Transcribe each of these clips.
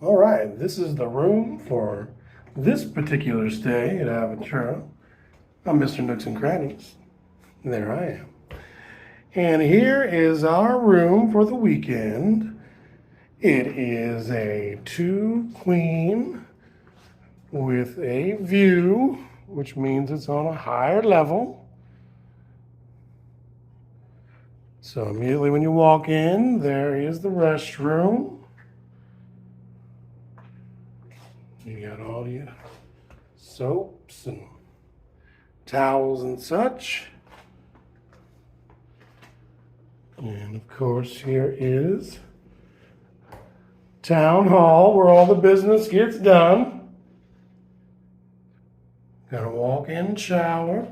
All right, this is the room for this particular stay at Aventura. I'm Mr. Nooks and Crannies. There I am. And here is our room for the weekend. It is a 2-queen with a view, which means it's on a higher level. So immediately when you walk in, there is the restroom. You got all your soaps and towels and such. And of course, here is Town Hall, where all the business gets done. Got a walk-in shower.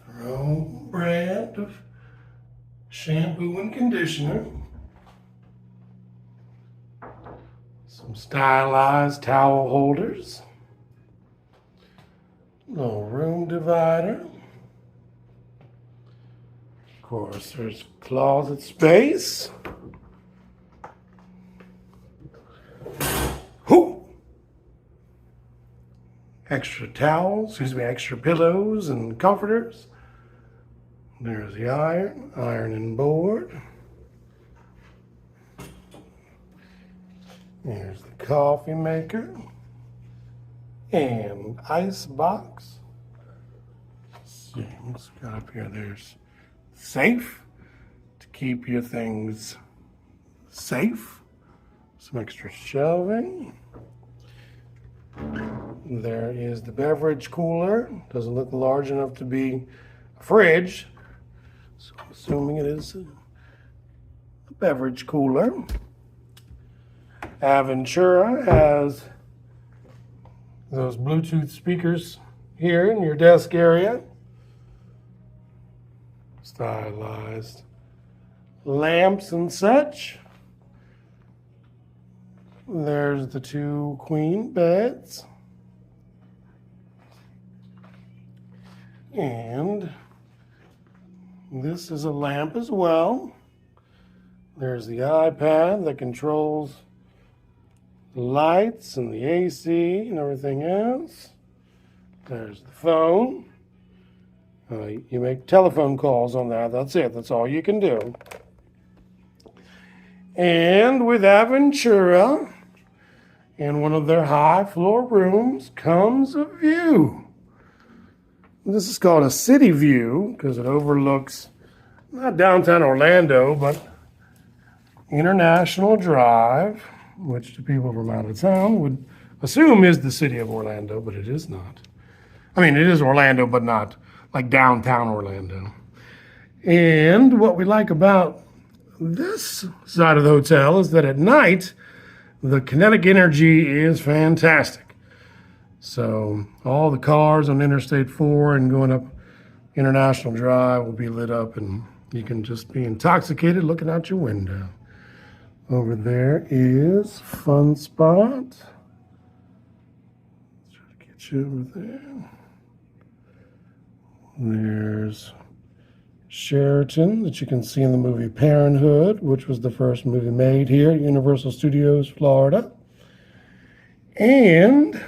Their own brand of shampoo and conditioner. Some stylized towel holders. Little room divider. Of course, there's closet space. Whoo! Extra towels, extra pillows and comforters. There's the ironing board. There's the coffee maker and ice box. Let's see what's got up here. There's safe to keep your things safe. Some extra shelving. There is the beverage cooler. Doesn't look large enough to be a fridge, so I'm assuming it is a beverage cooler. Aventura has those Bluetooth speakers here in your desk area. Stylized lamps and such. There's the 2 queen beds. And this is a lamp as well. There's the iPad that controls the lights and the AC and everything else. There's the phone. You make telephone calls on that. That's it. That's all you can do. And with Aventura, in one of their high floor rooms, comes a view. This is called a city view because it overlooks not downtown Orlando, but International Drive, which to people from out of town would assume is the city of Orlando, but it is not. I mean, it is Orlando, but not like downtown Orlando. And what we like about this side of the hotel is that at night, the kinetic energy is fantastic. So all the cars on Interstate 4 and going up International Drive will be lit up, and you can just be intoxicated looking out your window. Over there is Fun Spot. Let's try to get you over there. There's Sheraton that you can see in the movie Parenthood, which was the first movie made here at Universal Studios, Florida. And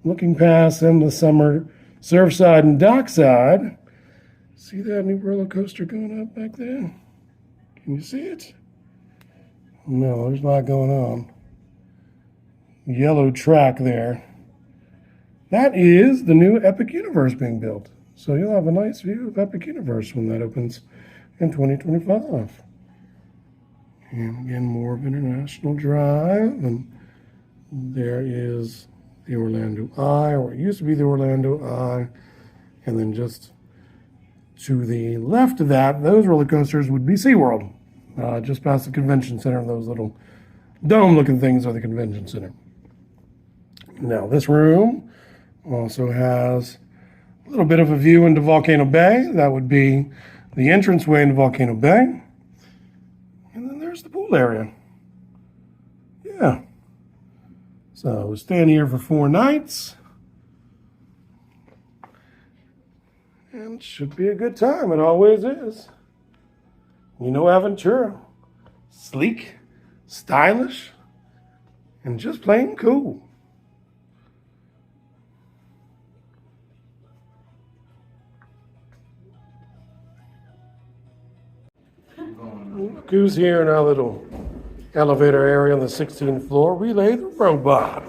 looking past them, the summer Surfside and Dockside. See that new roller coaster going up back there? Can you see it? No, there's a lot going on. Yellow track there. That is the new Epic Universe being built. So you'll have a nice view of Epic Universe when that opens in 2025. And again, more of International Drive. And there is the Orlando Eye, or it used to be the Orlando Eye. And then just to the left of that, those roller coasters would be SeaWorld. Just past the convention center, those little dome-looking things are the convention center. Now, this room also has a little bit of a view into Volcano Bay. That would be the entranceway into Volcano Bay. And then there's the pool area. Yeah. So we're staying here for 4 nights. And it should be a good time. It always is. You know Aventura. sleek, stylish, and just plain cool. Look who's here in our little elevator area on the 16th floor. Relay the robot.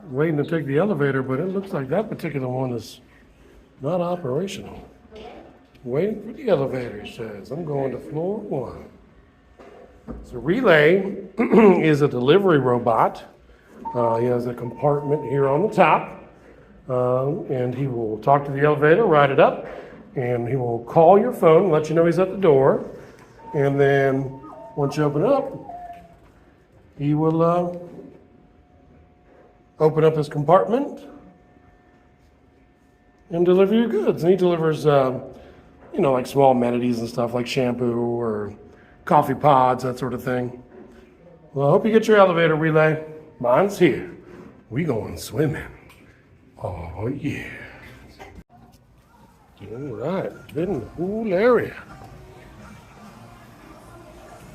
Waiting to take the elevator, but it looks like that particular one is not operational. Waiting for the elevator, he says. I'm going to floor 1. So Relay is a delivery robot. He has a compartment here on the top, and he will talk to the elevator, ride it up, and he will call your phone and let you know he's at the door. And then once you open it up, he will open up his compartment and deliver your goods. And he delivers, like small amenities and stuff like shampoo or coffee pods, that sort of thing. Well, I hope you get your elevator, Relay. Mine's here. We going swimming. Oh, yeah. All right, in the pool area.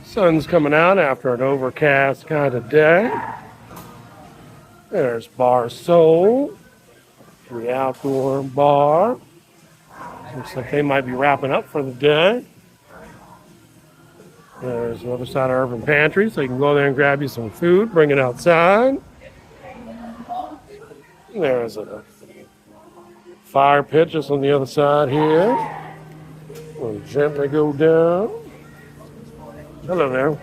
Sun's coming out after an overcast kind of day. There's Bar Soul, the outdoor bar. Looks like they might be wrapping up for the day. There's the other side of Urban Pantry, so you can go there and grab you some food, bring it outside. There's a fire pit just on the other side here. We'll gently go down. Hello there.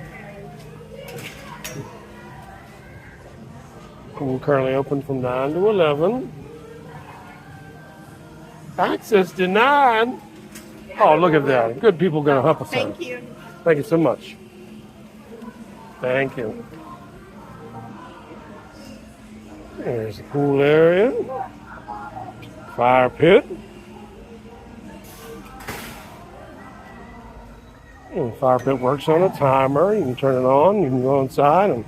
Pool currently open from 9 to 11. Access denied. Oh, look at that. Good people going to help us out. Thank you. Thank you so much. Thank you. There's the pool area. Fire pit. And the fire pit works on a timer. You can turn it on. You can go inside and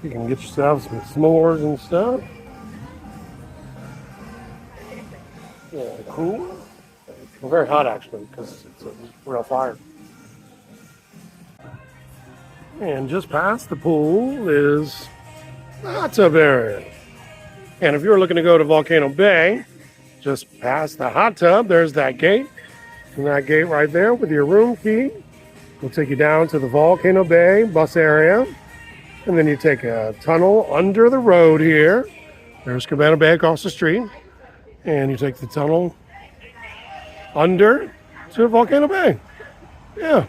you can get yourself some s'mores and stuff. Yeah, cool. Well, very hot actually because it's a real fire. And just past the pool is the hot tub area. And if you're looking to go to Volcano Bay, just past the hot tub, there's that gate. And that gate right there with your room key will take you down to the Volcano Bay bus area. And then you take a tunnel under the road here. There's Cabana Bay across the street. And you take the tunnel under to Volcano Bay. Yeah.